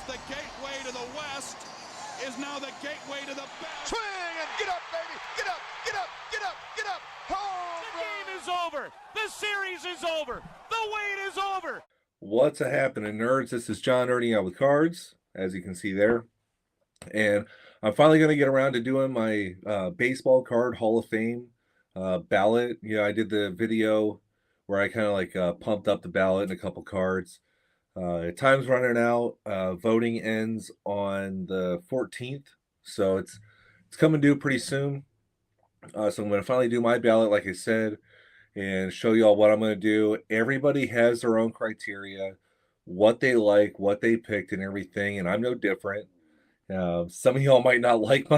the gateway to the West is now the gateway to the best. Swing and get up, baby! Get up, get up, get up, get up! Home The game is over. The series is over. The wait is over. What's happening, nerds? This is John Nerding Out with Cards, as you can see there. And I'm finally going to get around to doing my baseball card Hall of Fame ballot. You know, I did the video where I kind of like pumped up the ballot and a couple cards. Time's running out. Voting ends on the 14th, so it's coming due pretty soon. So I'm going to finally do my ballot, like I said, and show you all what I'm going to do. Everybody has their own criteria, what they like, what they picked, and everything, and I'm no different. Some of y'all might not like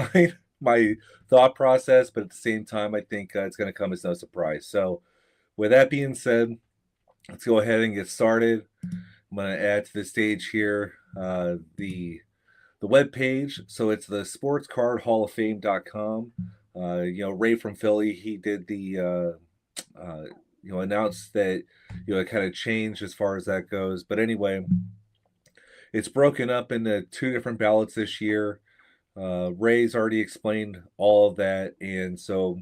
my thought process, but at the same time, I think it's going to come as no surprise. So with that being said, let's go ahead and get started. I'm going to add to the stage here the web page. So it's the sportscardhalloffame.com. Ray from Philly, he did the announced that it kind of changed as far as that goes. But anyway, it's broken up into two different ballots this year. Ray's already explained all of that, and so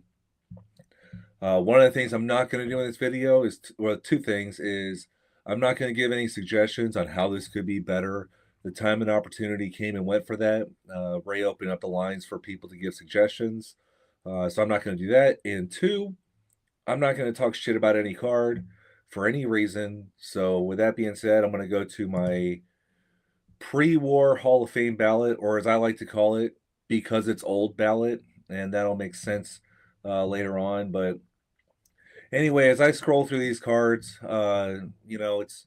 one of the things I'm not going to do in this video is two things. Is I'm not going to give any suggestions on how this could be better. The time and opportunity came and went for that. Ray opened up the lines for people to give suggestions. So I'm not going to do that. And two, I'm not going to talk shit about any card for any reason. So with that being said, I'm going to go to my pre-war Hall of Fame ballot, or as I like to call it, because it's old ballot, and that'll make sense later on. But anyway, as I scroll through these cards, it's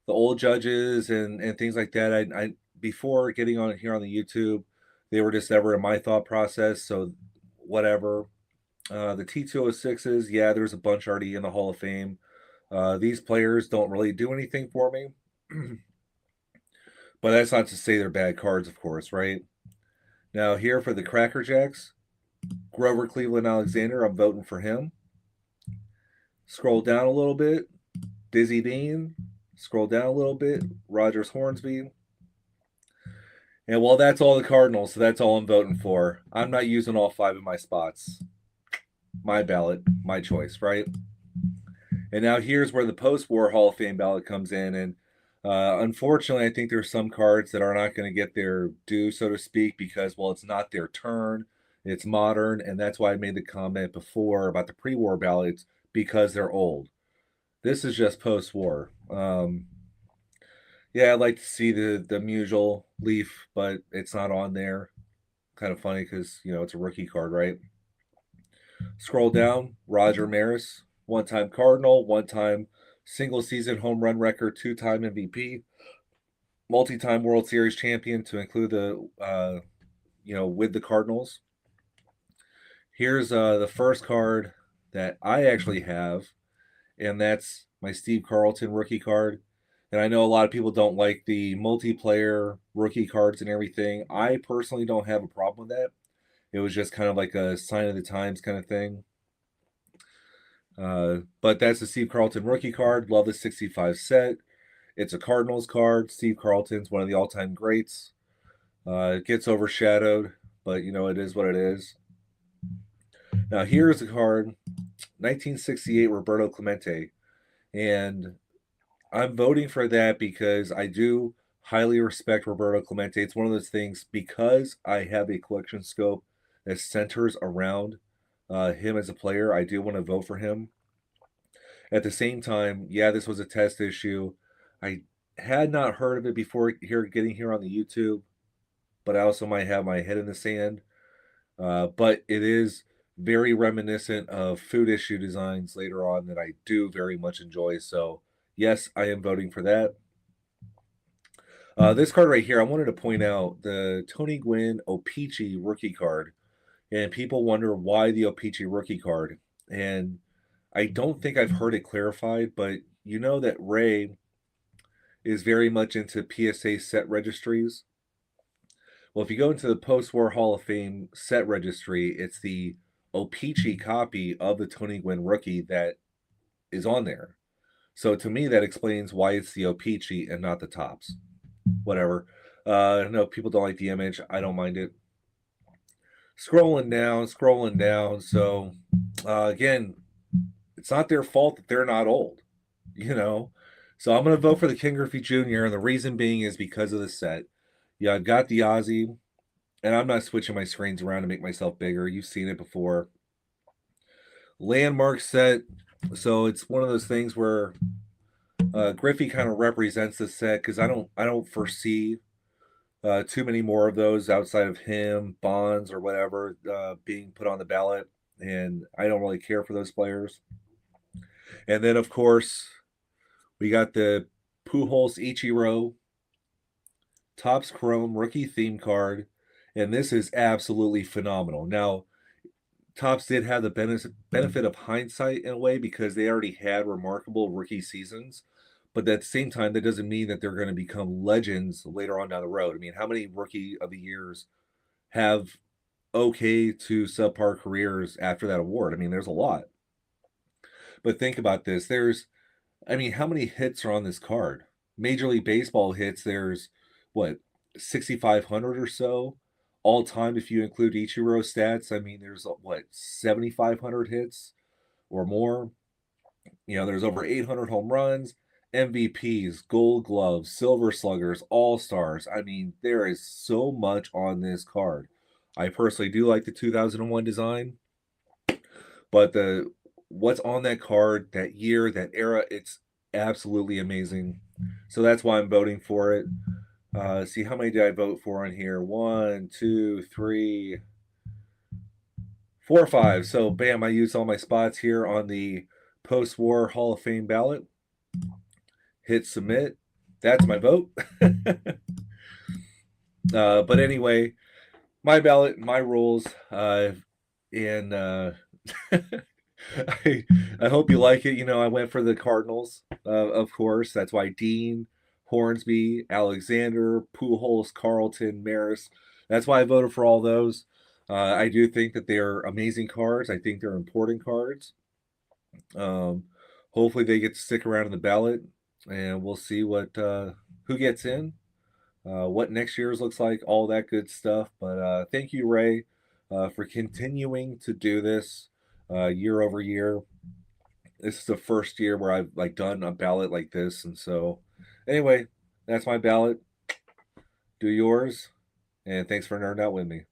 the old judges and things like that. I before getting on here on the YouTube, they were just never in my thought process. So whatever. The T206s, yeah, there's a bunch already in the Hall of Fame. These players don't really do anything for me. But that's not to say they're bad cards, of course, right? Now here for the Cracker Jacks, Grover Cleveland Alexander, I'm voting for him. Scroll down a little bit, Dizzy Dean. Scroll down a little bit, Rogers Hornsby. And well, that's all the Cardinals, so that's all I'm voting for. I'm not using all 5 of my spots. My ballot, my choice, right? And now here's where the post-war Hall of Fame ballot comes in. And unfortunately, I think there's some cards that are not going to get their due, so to speak, because, well, it's not their turn. It's modern, and that's why I made the comment before about the pre-war ballots, because they're old. This is just post-war. Yeah, I'd like to see the Musial Leaf, but it's not on there. Kind of funny because, it's a rookie card, right? Scroll down, Roger Maris, one-time Cardinal, one-time single-season home run record, 2-time MVP, multi-time World Series champion to include the, with the Cardinals. Here's the first card that I actually have, and that's my Steve Carlton rookie card. And I know a lot of people don't like the multiplayer rookie cards and everything. I personally don't have a problem with that. It was just kind of like a sign of the times kind of thing. But that's the Steve Carlton rookie card. Love the 65 set. It's a Cardinals card. Steve Carlton's one of the all-time greats. It gets overshadowed, but it is what it is. Now here's the card, 1968 Roberto Clemente. And I'm voting for that because I do highly respect Roberto Clemente. It's one of those things, because I have a collection scope that centers around him as a player, I do want to vote for him. At the same time, yeah, this was a test issue. I had not heard of it before getting here on the YouTube, but I also might have my head in the sand. But it is very reminiscent of food issue designs later on that I do very much enjoy. So yes, I am voting for that. This card right here, I wanted to point out the Tony Gwynn O-Pee-Chee rookie card. And people wonder why the O-Pee-Chee rookie card. And I don't think I've heard it clarified, but you know that Ray is very much into PSA set registries. Well, if you go into the post-war Hall of Fame set registry, it's the O-Pee-Chee copy of the Tony Gwynn rookie that is on there. So to me, that explains why it's the O-Pee-Chee and not the Topps. Whatever. No, people don't like the image. I don't mind it. Scrolling down. So, again, it's not their fault that they're not old, you know? So I'm going to vote for the King Griffey Jr., and the reason being is because of the set. Yeah, I've got the Aussie, and I'm not switching my screens around to make myself bigger. You've seen it before. Landmark set. So it's one of those things where Griffey kind of represents the set because I don't foresee too many more of those outside of him, Bonds, or whatever being put on the ballot, and I don't really care for those players. And then, of course, we got the Pujols Ichiro Topps Chrome rookie theme card, and this is absolutely phenomenal. Now, Topps did have the benefit of hindsight in a way because they already had remarkable rookie seasons. But at the same time, that doesn't mean that they're going to become legends later on down the road. I mean, how many rookie of the years have okay to subpar careers after that award? I mean, there's a lot. But think about this. I mean, how many hits are on this card? Major League Baseball hits, there's what, 6,500 or so all time if you include Ichiro stats. I mean, there's what, 7,500 hits or more. You know, there's over 800 home runs, MVPs, Gold Gloves, Silver Sluggers, All Stars. I mean, there is so much on this card. I personally do like the 2001 design, but the what's on that card, that year, that era, it's absolutely amazing. So that's why I'm voting for it. See, how many did I vote for on here? 1, 2, 3, 4, 5. So bam, I used all my spots here on the post-war Hall of Fame ballot. Hit submit. That's my vote. But anyway, my ballot, my rules, and I hope you like it. You know, I went for the Cardinals, of course. That's why Dean, Hornsby, Alexander, Pujols, Carlton, Maris. That's why I voted for all those. I do think that they're amazing cards. I think they're important cards. Hopefully they get to stick around in the ballot, and we'll see what who gets in, what next year's looks like, all that good stuff. But thank you, Ray, for continuing to do this year over year. This is the first year where I've done a ballot like this, and so anyway, that's my ballot. Do yours, and thanks for nerding out with me.